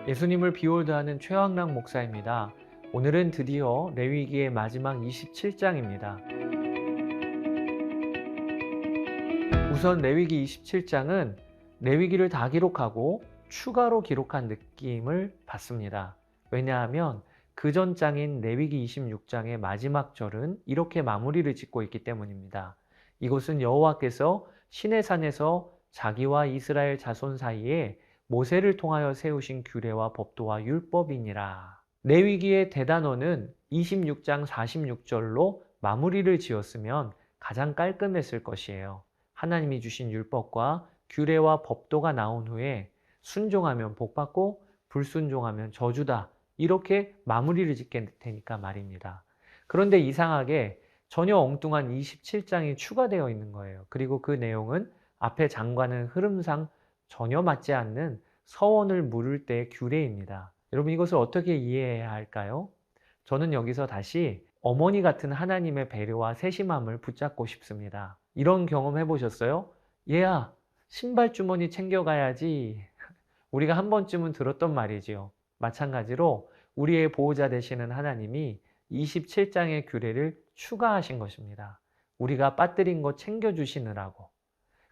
예수님을 비올드하는 최황락 목사입니다. 오늘은 드디어 레위기의 마지막 27장입니다. 우선 레위기 27장은 레위기를 다 기록하고 추가로 기록한 느낌을 받습니다. 왜냐하면 그 전 장인 레위기 26장의 마지막 절은 이렇게 마무리를 짓고 있기 때문입니다. 이곳은 여호와께서 시내산에서 자기와 이스라엘 자손 사이에 모세를 통하여 세우신 규례와 법도와 율법이니라. 레위기의 대단원은 26장 46절로 마무리를 지었으면 가장 깔끔했을 것이에요. 하나님이 주신 율법과 규례와 법도가 나온 후에 순종하면 복받고 불순종하면 저주다. 이렇게 마무리를 짓게 되니까 말입니다. 그런데 이상하게 전혀 엉뚱한 27장이 추가되어 있는 거예요. 그리고 그 내용은 앞에 장과는 흐름상 전혀 맞지 않는 서원을 물을 때의 규례입니다. 여러분 이것을 어떻게 이해해야 할까요? 저는 여기서 다시 어머니 같은 하나님의 배려와 세심함을 붙잡고 싶습니다. 이런 경험 해보셨어요? 얘야, 신발 주머니 챙겨가야지. 우리가 한 번쯤은 들었던 말이지요. 마찬가지로 우리의 보호자 되시는 하나님이 27장의 규례를 추가하신 것입니다. 우리가 빠뜨린 거 챙겨주시느라고.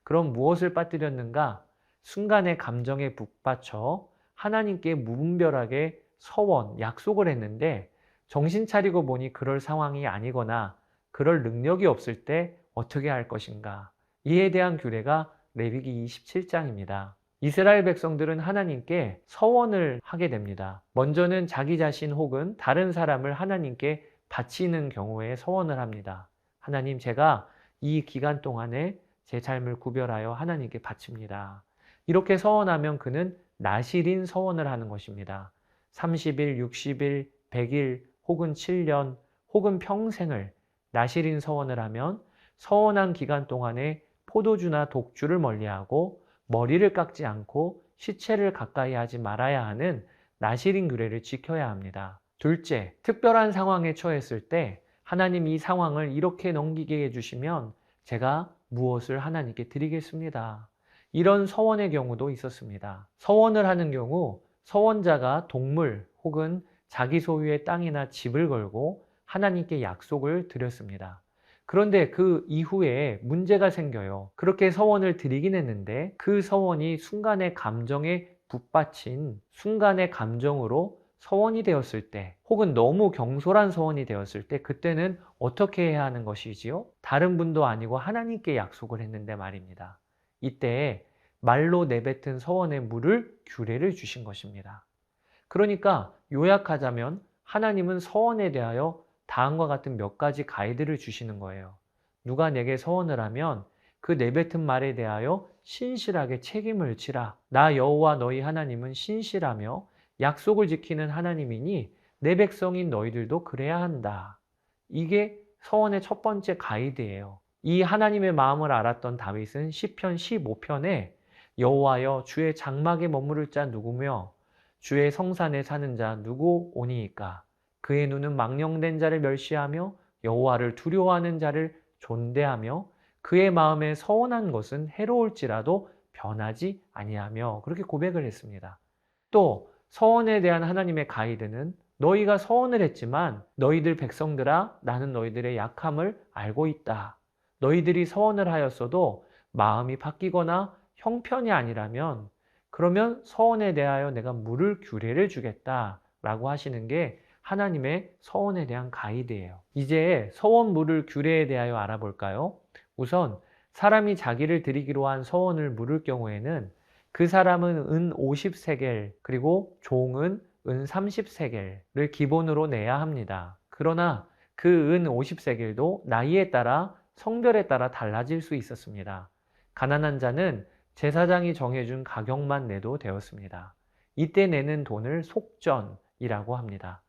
그럼 무엇을 빠뜨렸는가? 순간의 감정에 북받쳐 하나님께 무분별하게 서원, 약속을 했는데 정신 차리고 보니 그럴 상황이 아니거나 그럴 능력이 없을 때 어떻게 할 것인가? 이에 대한 규례가 레위기 27장입니다. 이스라엘 백성들은 하나님께 서원을 하게 됩니다. 먼저는 자기 자신 혹은 다른 사람을 하나님께 바치는 경우에 서원을 합니다. 하나님, 제가 이 기간 동안에 제 삶을 구별하여 하나님께 바칩니다. 이렇게 서원하면 그는 나실인 서원을 하는 것입니다. 30일, 60일, 100일 혹은 7년 혹은 평생을 나실인 서원을 하면 서원한 기간 동안에 포도주나 독주를 멀리하고 머리를 깎지 않고 시체를 가까이 하지 말아야 하는 나실인 규례를 지켜야 합니다. 둘째, 특별한 상황에 처했을 때 하나님 이 상황을 이렇게 넘기게 해주시면 제가 무엇을 하나님께 드리겠습니다. 이런 서원의 경우도 있었습니다. 서원을 하는 경우 서원자가 동물 혹은 자기 소유의 땅이나 집을 걸고 하나님께 약속을 드렸습니다. 그런데 그 이후에 문제가 생겨요. 그렇게 서원을 드리긴 했는데 그 서원이 순간의 감정에 북받친 순간의 감정으로 서원이 되었을 때 혹은 너무 경솔한 서원이 되었을 때 그때는 어떻게 해야 하는 것이지요? 다른 분도 아니고 하나님께 약속을 했는데 말입니다. 이때 말로 내뱉은 서원의 물을 규례를 주신 것입니다. 그러니까 요약하자면 하나님은 서원에 대하여 다음과 같은 몇 가지 가이드를 주시는 거예요. 누가 내게 서원을 하면 그 내뱉은 말에 대하여 신실하게 책임을 지라. 나 여호와 너희 하나님은 신실하며 약속을 지키는 하나님이니 내 백성인 너희들도 그래야 한다. 이게 서원의 첫 번째 가이드예요. 이 하나님의 마음을 알았던 다윗은 시편 15편에 여호와여 주의 장막에 머무를 자 누구며 주의 성산에 사는 자 누구 오니이까 그의 눈은 망령된 자를 멸시하며 여호와를 두려워하는 자를 존대하며 그의 마음에 서원한 것은 해로울지라도 변하지 아니하며 그렇게 고백을 했습니다. 또 서원에 대한 하나님의 가이드는 너희가 서원을 했지만 너희들 백성들아 나는 너희들의 약함을 알고 있다. 너희들이 서원을 하였어도 마음이 바뀌거나 형편이 아니라면 그러면 서원에 대하여 내가 물을 규례를 주겠다 라고 하시는 게 하나님의 서원에 대한 가이드예요. 이제 서원 물을 규례에 대하여 알아볼까요? 우선 사람이 자기를 드리기로 한 서원을 물을 경우에는 그 사람은 은 50세겔 그리고 종은 은 30세겔을 기본으로 내야 합니다. 그러나 그 은 50세겔도 나이에 따라 성별에 따라 달라질 수 있었습니다. 가난한 자는 제사장이 정해준 가격만 내도 되었습니다. 이때 내는 돈을 속전이라고 합니다.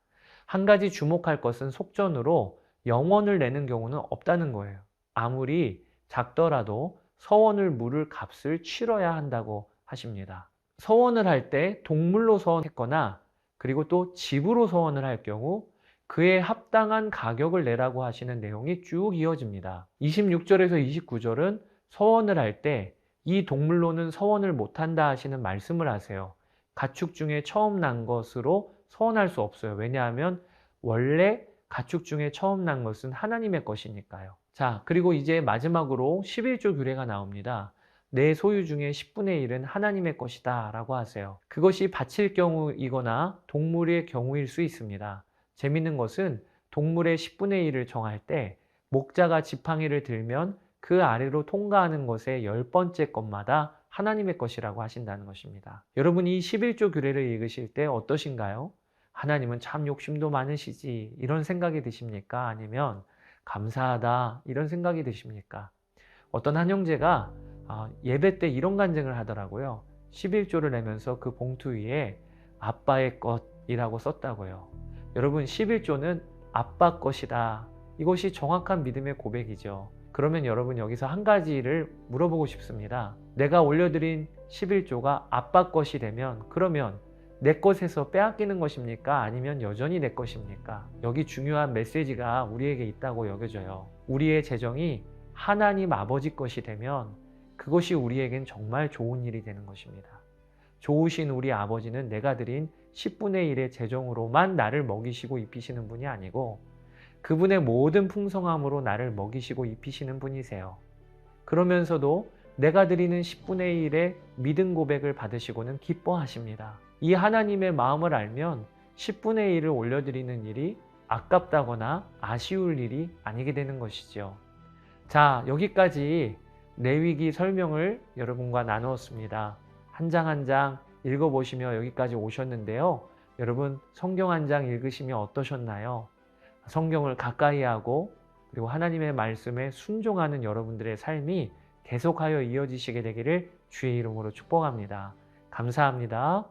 한 가지 주목할 것은 속전으로 영원을 내는 경우는 없다는 거예요. 아무리 작더라도 서원을 물을 값을 치러야 한다고 하십니다. 서원을 할 때 동물로 서원했거나 그리고 또 집으로 서원을 할 경우 그에 합당한 가격을 내라고 하시는 내용이 쭉 이어집니다. 26절에서 29절은 서원을 할 때 이 동물로는 서원을 못한다 하시는 말씀을 하세요. 가축 중에 처음 난 것으로 서원할 수 없어요. 왜냐하면 원래 가축 중에 처음 난 것은 하나님의 것이니까요. 자, 그리고 이제 마지막으로 11조 규례가 나옵니다. 내 소유 중에 10분의 1은 하나님의 것이다 라고 하세요. 그것이 바칠 경우이거나 동물의 경우일 수 있습니다. 재밌는 것은 동물의 10분의 1을 정할 때 목자가 지팡이를 들면 그 아래로 통과하는 것의 10번째 것마다 하나님의 것이라고 하신다는 것입니다. 여러분, 이 11조 규례를 읽으실 때 어떠신가요? 하나님은 참 욕심도 많으시지 이런 생각이 드십니까? 아니면 감사하다 이런 생각이 드십니까? 어떤 한 형제가 예배 때 이런 간증을 하더라고요. 11조를 내면서 그 봉투 위에 아빠의 것이라고 썼다고요. 여러분, 11조는 아빠 것이다. 이것이 정확한 믿음의 고백이죠. 그러면 여러분, 여기서 한 가지를 물어보고 싶습니다. 내가 올려드린 11조가 아빠 것이 되면 그러면 내 것에서 빼앗기는 것입니까? 아니면 여전히 내 것입니까? 여기 중요한 메시지가 우리에게 있다고 여겨져요. 우리의 재정이 하나님 아버지 것이 되면 그것이 우리에겐 정말 좋은 일이 되는 것입니다. 좋으신 우리 아버지는 내가 드린 10분의 1의 재정으로만 나를 먹이시고 입히시는 분이 아니고 그분의 모든 풍성함으로 나를 먹이시고 입히시는 분이세요. 그러면서도 내가 드리는 10분의 1의 믿음 고백을 받으시고는 기뻐하십니다. 이 하나님의 마음을 알면 10분의 1을 올려드리는 일이 아깝다거나 아쉬울 일이 아니게 되는 것이죠. 자, 여기까지 레위기 설명을 여러분과 나누었습니다. 한 장 한 장 읽어보시며 여기까지 오셨는데요. 여러분, 성경 한 장 읽으시며 어떠셨나요? 성경을 가까이 하고 그리고 하나님의 말씀에 순종하는 여러분들의 삶이 계속하여 이어지시게 되기를 주의 이름으로 축복합니다. 감사합니다.